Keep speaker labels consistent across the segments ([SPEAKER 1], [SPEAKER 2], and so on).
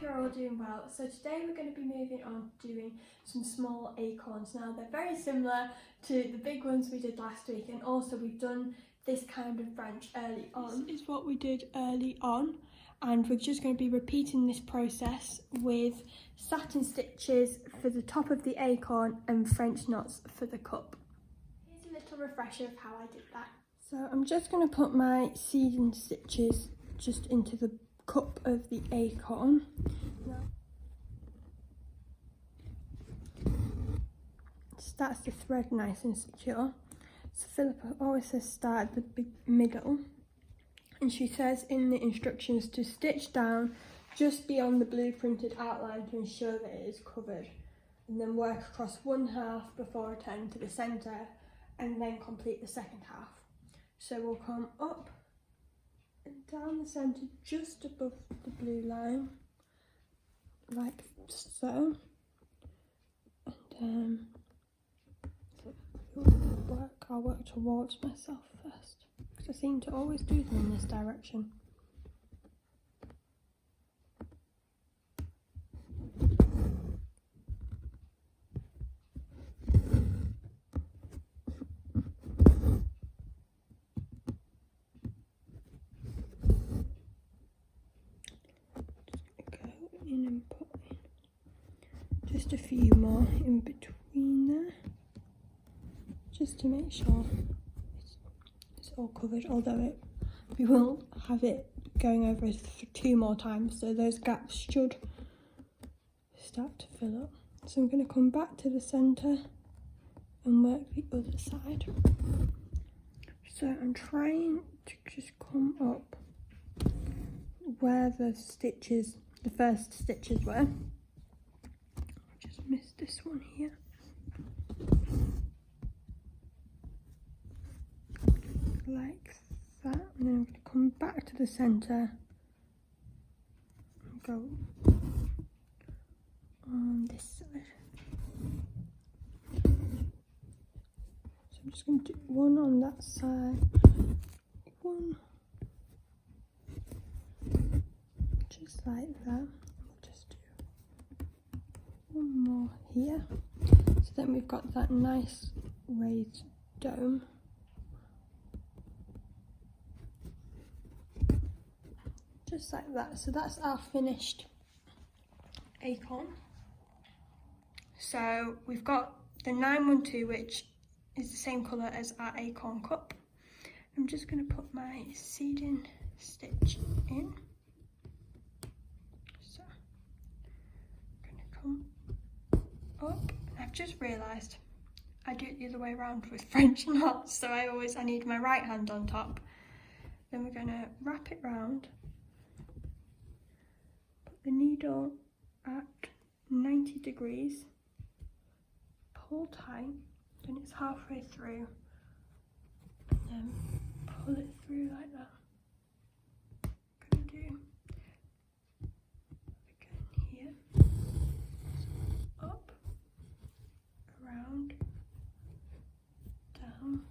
[SPEAKER 1] you're all doing well. So today we're going to be moving on to doing some small acorns. Now they're very similar to the big ones we did last week, and also we've done this kind of branch early on. This is what we did early on, and we're just going to be repeating this process with satin stitches for the top of the acorn and French knots for the cup. Here's a little refresher of how I did that. So I'm just going to put my seeding stitches just into the cup of the acorn. Now, that's the thread nice and secure. So Philippa always says start at the big middle, and she says in the instructions to stitch down just beyond the blueprinted outline to ensure that it is covered, and then work across one half before returning to the centre, and then complete the second half. So we'll come up and down the centre just above the blue line, like so, and I'll work towards myself first, because I seem to always do them in this direction. And put in just a few more in between there, just to make sure it's all covered, although we will have it going over for 2 more times, so those gaps should start to fill up. So I'm going to come back to the centre and work the other side. So I'm trying to just come up where the stitches, the first stitches were. I just missed this one here. Like that, and then I'm going to come back to the centre and go on this side. So I'm just going to do one on that side, one just like that. We'll just do one more here. So then we've got that nice raised dome. Just like that. So that's our finished acorn. So we've got the 912, which is the same colour as our acorn cup. I'm just going to put my seeding stitch in. So I'm going to come up. I've just realised I do it the other way around with French knots, so I need my right hand on top. Then we're going to wrap it round, put the needle at 90 degrees, pull tight, then it's halfway through, and then pull it through like that. I'm going to do again here, up, around, down,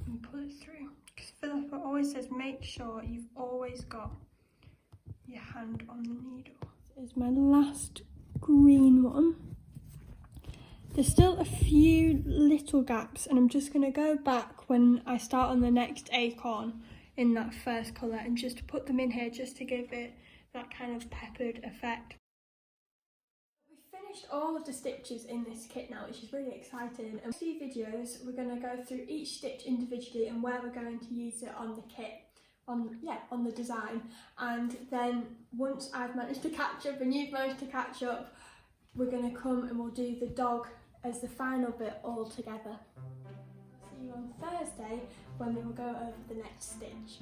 [SPEAKER 1] and pull it through. Because Philippa always says make sure you've always got your hand on the needle. This is my last green one. There's still a few little gaps, and I'm just going to go back when I start on the next acorn in that first colour and just put them in here just to give it that kind of peppered effect. We've finished all of the stitches in this kit now, which is really exciting. In a few videos we're going to go through each stitch individually and where we're going to use it on the kit, on the design, and then once I've managed to catch up and you've managed to catch up, we're going to come and we'll do the dog as the final bit all together. See you on Thursday when we will go over the next stitch.